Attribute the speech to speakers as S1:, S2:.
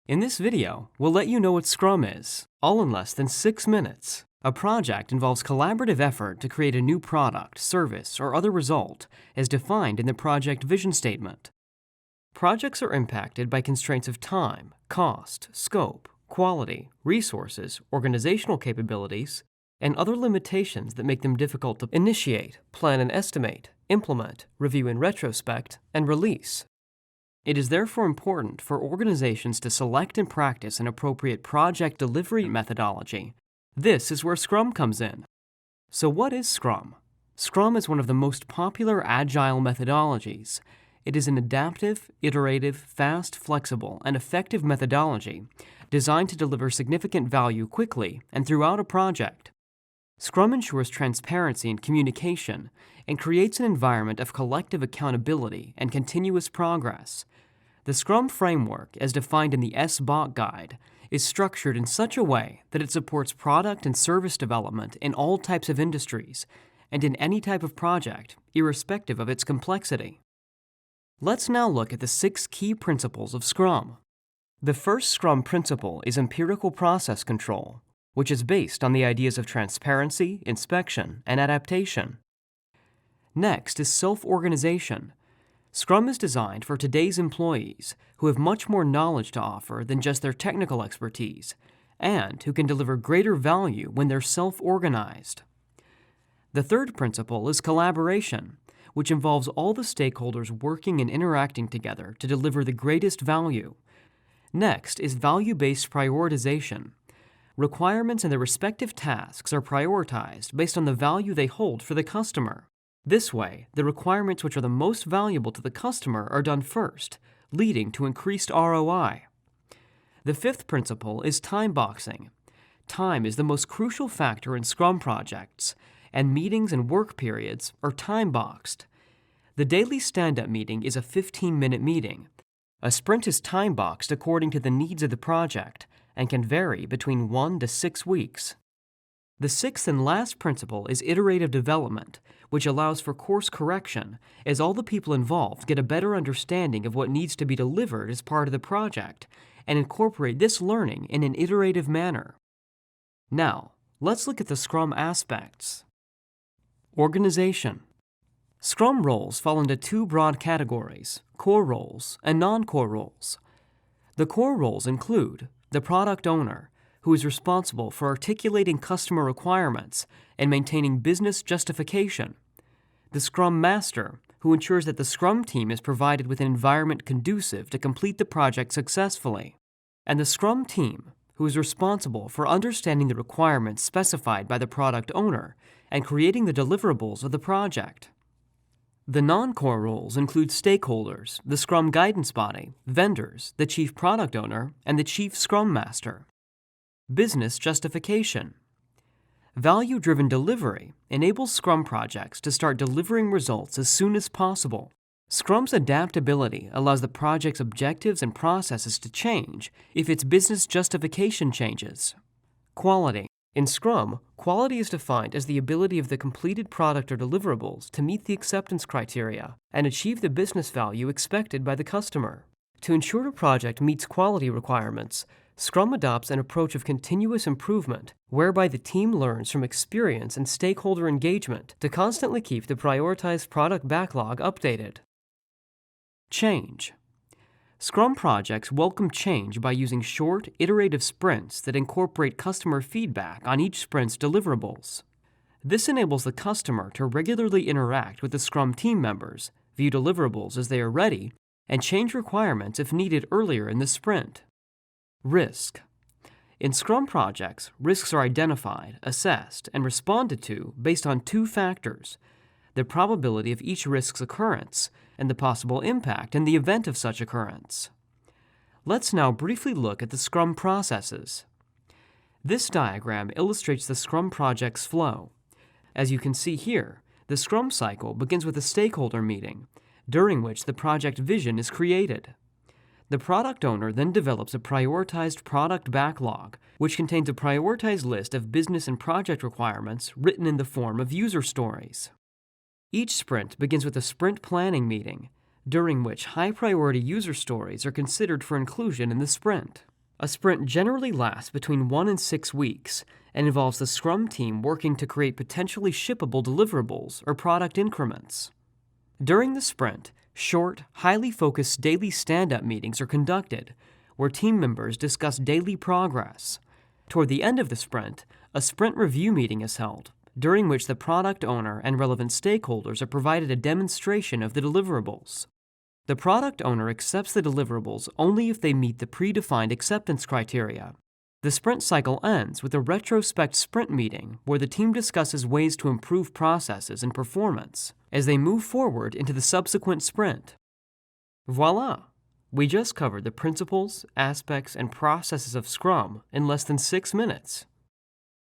S1: In this video, we'll let you know what Scrum is, all in less than 6 minutes. A project involves collaborative effort to create a new product, service, or other result as defined in the project vision statement. Projects are impacted by constraints of time, cost, scope, quality, resources, organizational capabilities, and other limitations that make them difficult to initiate, plan and estimate, implement, review in retrospect, and release. It is therefore important for organizations to select and practice an appropriate project delivery methodology. This is where Scrum comes in. So what is Scrum? Scrum is one of the most popular Agile methodologies. It is an adaptive, iterative, fast, flexible, and effective methodology designed to deliver significant value quickly and throughout a project. Scrum ensures transparency and communication and creates an environment of collective accountability and continuous progress. The Scrum framework, as defined in the SBOC guide, is structured in such a way that it supports product and service development in all types of industries and in any type of project, irrespective of its complexity. Let's now look at the 6 key principles of Scrum. The first Scrum principle is empirical process control, which is based on the ideas of transparency, inspection, and adaptation. Next is self-organization. Scrum is designed for today's employees who have much more knowledge to offer than just their technical expertise, and who can deliver greater value when they're self-organized. The third principle is collaboration, which involves all the stakeholders working and interacting together to deliver the greatest value. Next is value-based prioritization. Requirements and their respective tasks are prioritized based on the value they hold for the customer. This way, the requirements which are the most valuable to the customer are done first, leading to increased ROI. The fifth principle is time boxing. Time is the most crucial factor in Scrum projects, and meetings and work periods are time boxed. The daily stand-up meeting is a 15-minute meeting. A sprint is time boxed according to the needs of the project and can vary between 1 to 6 weeks. The sixth and last principle is iterative development, which allows for course correction as all the people involved get a better understanding of what needs to be delivered as part of the project and incorporate this learning in an iterative manner. Now, let's look at the Scrum aspects. Organization. Scrum roles fall into 2 broad categories, core roles and non-core roles. The core roles include the product owner, who is responsible for articulating customer requirements and maintaining business justification, the Scrum Master, who ensures that the Scrum team is provided with an environment conducive to complete the project successfully, and the Scrum team, who is responsible for understanding the requirements specified by the product owner and creating the deliverables of the project. The non-core roles include stakeholders, the Scrum guidance body, vendors, the chief product owner, and the chief Scrum Master. Business justification. Value-driven delivery enables Scrum projects to start delivering results as soon as possible. Scrum's adaptability allows the project's objectives and processes to change if its business justification changes. Quality. In Scrum, quality is defined as the ability of the completed product or deliverables to meet the acceptance criteria and achieve the business value expected by the customer. To ensure a project meets quality requirements, Scrum adopts an approach of continuous improvement, whereby the team learns from experience and stakeholder engagement to constantly keep the prioritized product backlog updated. Change. Scrum projects welcome change by using short, iterative sprints that incorporate customer feedback on each sprint's deliverables. This enables the customer to regularly interact with the Scrum team members, view deliverables as they are ready, and change requirements if needed earlier in the sprint. Risk. In Scrum projects, risks are identified, assessed, and responded to based on 2 factors: the probability of each risk's occurrence and the possible impact in the event of such occurrence. Let's now briefly look at the Scrum processes. This diagram illustrates the Scrum project's flow. As you can see here, the Scrum cycle begins with a stakeholder meeting, during which the project vision is created. The product owner then develops a prioritized product backlog, which contains a prioritized list of business and project requirements written in the form of user stories. Each sprint begins with a sprint planning meeting, during which high-priority user stories are considered for inclusion in the sprint. A sprint generally lasts between 1 and 6 weeks and involves the Scrum team working to create potentially shippable deliverables or product increments. During the sprint, short, highly focused daily stand-up meetings are conducted, where team members discuss daily progress. Toward the end of the sprint, a sprint review meeting is held, during which the product owner and relevant stakeholders are provided a demonstration of the deliverables. The product owner accepts the deliverables only if they meet the predefined acceptance criteria. The sprint cycle ends with a retrospect sprint meeting where the team discusses ways to improve processes and performance as they move forward into the subsequent sprint. Voila! We just covered the principles, aspects, and processes of Scrum in less than 6 minutes.